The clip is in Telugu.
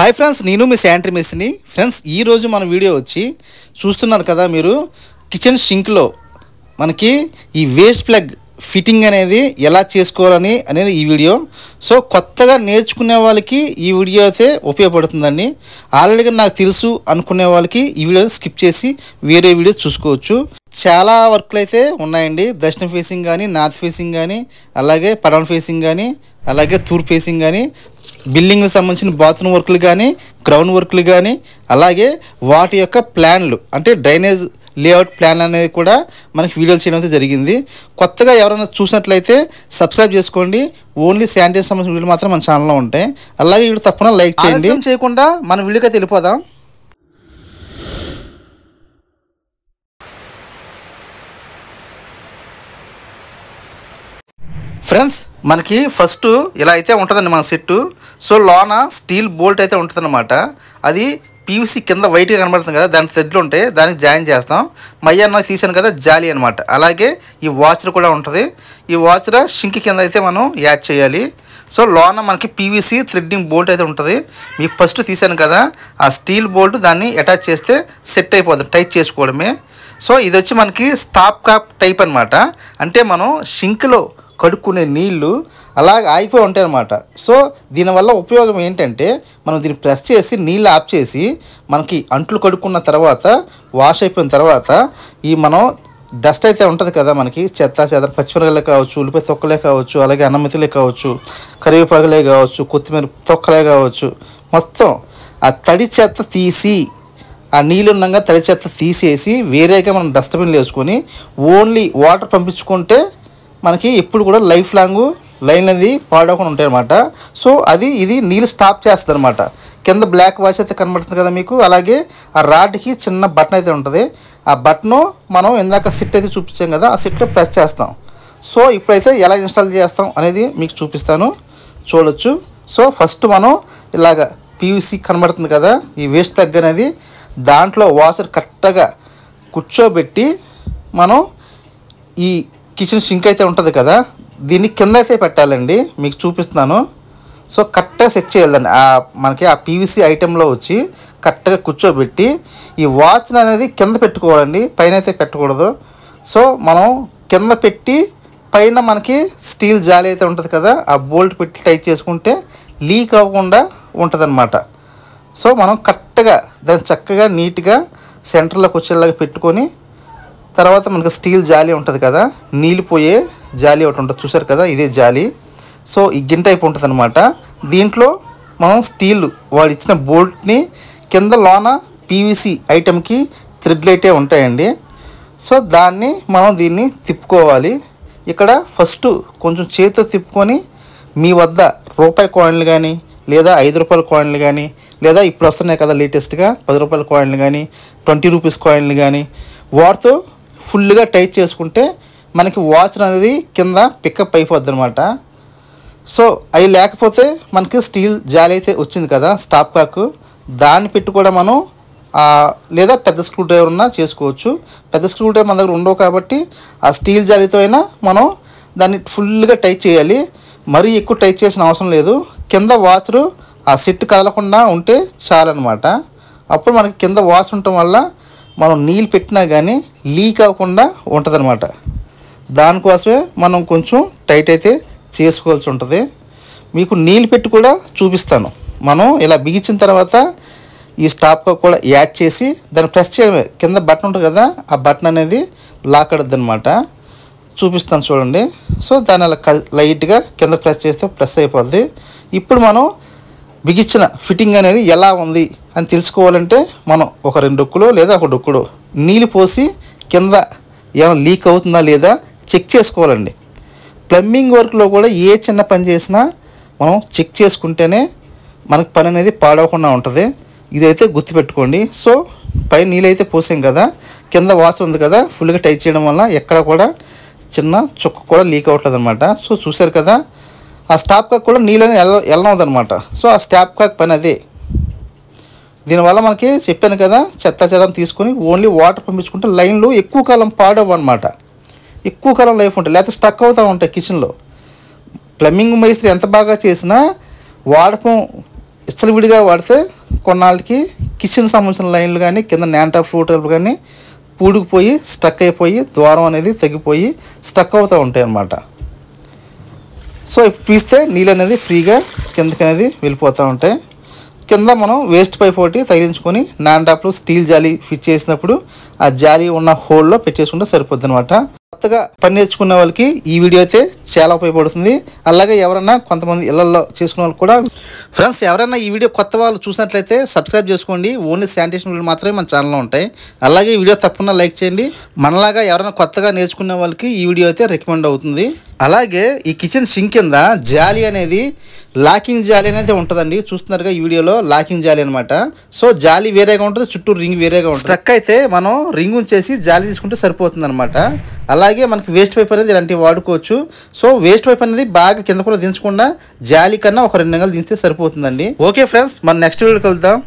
హాయ్ ఫ్రెండ్స్, నేను మీ శానిటరీ మేస్త్రిని. ఫ్రెండ్స్, ఈరోజు మన వీడియో వచ్చి చూస్తున్నారు కదా మీరు, కిచెన్ షింక్లో మనకి ఈ వేస్ట్ ప్లగ్ ఫిట్టింగ్ అనేది ఎలా చేసుకోవాలని అనేది ఈ వీడియో. సో కొత్తగా నేర్చుకునే వాళ్ళకి ఈ వీడియో అయితే ఉపయోగపడుతుందండి. ఆల్రెడీగా నాకు తెలుసు అనుకునే వాళ్ళకి ఈ వీడియో స్కిప్ చేసి వేరే వీడియో చూసుకోవచ్చు. చాలా వర్క్లు అయితే ఉన్నాయండి. దక్షిణ ఫేసింగ్ కానీ, నార్త్ ఫేసింగ్ కానీ, అలాగే పడమర ఫేసింగ్ కానీ, అలాగే తూర్పు ఫేసింగ్ కానీ, బిల్డింగ్కి సంబంధించిన బాత్రూమ్ వర్క్లు కానీ, గ్రౌండ్ వర్క్లు కానీ, అలాగే వాటి యొక్క ప్లాన్లు అంటే డ్రైనేజ్ లేఅవుట్ ప్లాన్ అనేది కూడా మనకి వీడియోలు చేయడం అయితే జరిగింది. కొత్తగా ఎవరైనా చూసినట్లయితే సబ్స్క్రైబ్ చేసుకోండి. ఓన్లీ శానిటరీ సంబంధించిన వీడియోలు మాత్రం మన ఛానల్లో ఉంటాయి. అలాగే వీడియో తప్పకుండా లైక్ చేయండి. చేయకుండా మన వీడియోకి అయితే వెళ్ళిపోదాం. ఫ్రెండ్స్, మనకి ఫస్ట్ ఇలా అయితే ఉంటుందండి మన సెట్టు. సో లోన స్టీల్ బోల్ట్ అయితే ఉంటుందన్నమాట. అది పీవీసీ కింద వైట్గా కనబడుతుంది కదా, దాని థ్రెడ్లు ఉంటాయి, దానికి జాయిన్ చేస్తాం. మయ్యన్న తీసాను కదా, జాలి అనమాట. అలాగే ఈ వాచర్ కూడా ఉంటుంది. ఈ వాచర్ షింక్ కింద అయితే మనం యాడ్ చేయాలి. సో లోన మనకి పీవీసీ థ్రెడ్డింగ్ బోల్ట్ అయితే ఉంటుంది. మీకు ఫస్ట్ తీసాను కదా, ఆ స్టీల్ బోల్ట్ దాన్ని అటాచ్ చేస్తే సెట్ అయిపోతుంది, టైట్ చేసుకోవడమే. సో ఇది వచ్చి మనకి స్టాప్ కాప్ టైప్ అనమాట. అంటే మనం షింక్లో కడుక్కునే నీళ్ళు అలాగ ఆగిపోయి ఉంటాయి అన్నమాట. సో దీనివల్ల ఉపయోగం ఏంటంటే, మనం దీన్ని ప్రెస్ చేసి నీళ్ళు ఆఫ్ చేసి మనకి అంట్లు కడుక్కున్న తర్వాత, వాష్ అయిపోయిన తర్వాత ఈ మనం డస్ట్ అయితే ఉంటుంది కదా, మనకి చెత్త పచ్చిమిరపకాయలే కావచ్చు, ఉల్లిపాయ తొక్కలే కావచ్చు, అలాగే అన్నమితులే కావచ్చు, కరివేపాకులే కావచ్చు, కొత్తిమీర తొక్కలే కావచ్చు, మొత్తం ఆ తడి చెత్త తీసి, ఆ నీళ్ళున్నాగా తడి చెత్త తీసేసి వేరేగా మనం డస్ట్బిన్లు వేసుకొని ఓన్లీ వాటర్ పంపించుకుంటే మనకి ఎప్పుడు కూడా లైఫ్ లాంగ్ లైన్ అనేది పాడవకుండా ఉంటాయి అన్నమాట. సో ఇది నీళ్ళు స్టాప్ చేస్తుంది అనమాట. కింద బ్లాక్ వాచ్ అయితే కనబడుతుంది కదా మీకు. అలాగే ఆ రాడ్కి చిన్న బటన్ అయితే ఉంటుంది. ఆ బటన్ మనం ఇందాక సిట్ అయితే చూపించాం కదా, ఆ సిట్లో ప్రెస్ చేస్తాం. సో ఇప్పుడైతే ఎలా ఇన్స్టాల్ చేస్తాం అనేది మీకు చూపిస్తాను, చూడొచ్చు. సో ఫస్ట్ మనం ఇలాగ పీవీసీ కనబడుతుంది కదా, ఈ వేస్ట్ ప్లగ్ అనేది దాంట్లో వాచర్ కరెక్ట్గా కూర్చోబెట్టి మనం ఈ కిచెన్ షింక్ అయితే ఉంటుంది కదా, దీన్ని కింద అయితే పెట్టాలండి. మీకు చూపిస్తున్నాను. సో కరెక్ట్గా సెట్ చేయాలండి. మనకి ఆ పీవీసీ ఐటెంలో వచ్చి కరెక్ట్గా కూర్చోబెట్టి ఈ వాచ్ అనేది కింద పెట్టుకోవాలండి, పైన అయితే పెట్టకూడదు. సో మనం కింద పెట్టి పైన మనకి స్టీల్ జాలి అయితే ఉంటుంది కదా, ఆ బోల్ట్ పెట్టి టైట్ చేసుకుంటే లీక్ అవ్వకుండా ఉంటుంది అనమాట. సో మనం కరెక్ట్గా దాన్ని చక్కగా నీట్గా సెంటర్లోకి వచ్చేలాగా పెట్టుకొని, తర్వాత మనకి స్టీల్ జాలి ఉంటుంది కదా, నీళ్ళు పోయే జాలి ఒకటి ఉంటుంది, చూసారు కదా, ఇదే జాలి. సో ఈ గిన్ టైప్ ఉంటుంది అనమాట. దీంట్లో మనం స్టీల్ వాడు ఇచ్చిన బోల్ట్ని కింద లోన పీవీసీ ఐటెంకి థ్రెడ్లు అయితే ఉంటాయండి. సో దాన్ని మనం దీన్ని తిప్పుకోవాలి. ఇక్కడ ఫస్ట్ కొంచెం చేతితో తిప్పుకొని మీ వద్ద రూపాయి కాయిన్లు కానీ, లేదా 5 రూపాయల కాయిన్లు కానీ, లేదా ఇప్పుడు వస్తున్నాయి కదా లేటెస్ట్గా 10 రూపాయల కాయిన్లు కానీ, 20 రూపీస్ కాయిన్లు కానీ, వాటితో ఫుల్గా టైట్ చేసుకుంటే మనకి వాచ్ అనేది కింద పికప్ అయిపోద్ది అనమాట. సో అవి లేకపోతే మనకి స్టీల్ జాలి అయితే వచ్చింది కదా, స్టాప్ కాక్, దాన్ని పెట్టి కూడా మనం లేదా పెద్ద స్క్రూ డ్రైవర్ ఉన్నా చేసుకోవచ్చు. పెద్ద స్క్రూ డ్రైవర్ మన దగ్గర ఉండవు కాబట్టి ఆ స్టీల్ జాలితో అయినా మనం దాన్ని ఫుల్గా టైట్ చేయాలి. మరీ ఎక్కువ టైట్ చేసిన అవసరం లేదు. కింద వాచరు ఆ సెట్ కదలకుండా ఉంటే చాలన్నమాట. అప్పుడు మనకి కింద వాచ్ ఉండటం వల్ల మనం నీళ్ళు పెట్టినా కానీ లీక్ అవ్వకుండా ఉంటుంది అనమాట. దానికోసమే మనం కొంచెం టైట్ అయితే చేసుకోవాల్సి ఉంటుంది. మీకు నీళ్ళు పెట్టి కూడా చూపిస్తాను. మనం ఇలా బిగించిన తర్వాత ఈ స్టాప్గా కూడా యాడ్ చేసి దాన్ని ప్రెస్ చేయడమే. కింద బటన్ ఉంటుంది కదా, ఆ బటన్ అనేది లాక్ అడుద్ది అనమాట. చూపిస్తాను చూడండి. సో దాన్ని అలా లైట్గా కింద ప్రెస్ చేస్తే ప్రెస్ అయిపోద్ది. ఇప్పుడు మనం బిగించిన ఫిట్టింగ్ అనేది ఎలా ఉంది అని తెలుసుకోవాలంటే మనం ఒక 2 డొక్కులు లేదా ఒక డొక్కుడు నీళ్ళు పోసి కింద ఏమైనా లీక్ అవుతుందా లేదా చెక్ చేసుకోవాలండి. ప్లంబింగ్ వర్క్లో కూడా ఏ చిన్న పని చేసినా మనం చెక్ చేసుకుంటేనే మనకి పని అనేది పాడవకుండా ఉంటుంది. ఇదైతే గుర్తుపెట్టుకోండి. సో పైన నీళ్ళు అయితే పోసాం కదా, కింద వాచర్ ఉంది కదా, ఫుల్గా టైట్ చేయడం వల్ల ఎక్కడ కూడా చిన్న చుక్క కూడా లీక్ అవ్వట్లేదు అనమాట. సో చూసారు కదా, ఆ స్టాప్ కాక్ కూడా నీళ్ళు అనేది వెళ్ళనవుతుంది అనమాట. సో ఆ స్టాప్ కాక్ పని అదే. దీనివల్ల మనకి చెప్పాను కదా, చెత్త తీసుకొని ఓన్లీ వాటర్ పంపించుకుంటే లైన్లు ఎక్కువ కాలం పాడవు అనమాట. ఎక్కువ కాలం లైఫ్ ఉంటాయి, లేకపోతే స్టక్ అవుతూ ఉంటాయి కిచెన్లో. ప్లంబింగ్ మేస్త్రి ఎంత బాగా చేసినా వాడకం విడిగా వాడితే కొన్నాళ్ళకి కిచెన్ సంబంధించిన లైన్లు కానీ కింద న్యాంటాప్ ఫ్రూట్ కానీ పూడుకుపోయి స్టక్ అయిపోయి ద్వారం అనేది తగ్గిపోయి స్టక్ అవుతూ ఉంటాయి అన్నమాట. సో ఇప్పుడు పీస్తే నీళ్ళు అనేది ఫ్రీగా కిందకి అనేది వెళ్ళిపోతూ ఉంటాయి. కింద మనం వేస్ట్ పైప్ ఒకటి తగిలించుకొని న్యాంటాప్లో స్టీల్ జాలి ఫిట్ చేసినప్పుడు ఆ జాలి ఉన్న హోల్లో పెట్టేసుకుంటే సరిపోద్ది అనమాట. కొత్తగా పని నేర్చుకునే వాళ్ళకి ఈ వీడియో అయితే చాలా ఉపయోగపడుతుంది. అలాగే ఎవరైనా కొంతమంది ఇళ్లలో చేసుకునే వాళ్ళు కూడా ఫ్రెండ్స్ ఎవరైనా ఈ వీడియో కొత్త వాళ్ళు చూసినట్లయితే సబ్స్క్రైబ్ చేసుకోండి. ఓన్లీ శానిటేషన్ వీడియో మాత్రమే మన ఛానల్లో ఉంటాయి. అలాగే ఈ వీడియో తప్పకుండా లైక్ చేయండి. మనలాగా ఎవరైనా కొత్తగా నేర్చుకునే వాళ్ళకి ఈ వీడియో అయితే రికమెండ్ అవుతుంది. అలాగే ఈ కిచెన్ సింక్ కింద జాలి అనేది లాకింగ్ జాలి అనేది ఉంటుందండి. చూస్తున్నారుగా ఈ వీడియోలో లాకింగ్ జాలి అనమాట. సో జాలి వేరేగా ఉంటుంది, చుట్టూ రింగ్ వేరేగా ఉంటుంది. స్ట్రక్ అయితే మనం రింగ్ ఉంచేసి జాలి తీసుకుంటే సరిపోతుంది అనమాట. అలాగే మనకి వేస్ట్ పైప్ అనేది ఇలాంటివి వాడుకోవచ్చు. సో వేస్ట్ పైప్ అనేది బాగా కింద కూడా దించకుండా జాలి కన్నా ఒక 2 నెలలు దించితే సరిపోతుందండి. ఓకే ఫ్రెండ్స్, మన నెక్స్ట్ వీడియోకి వెళ్దాం.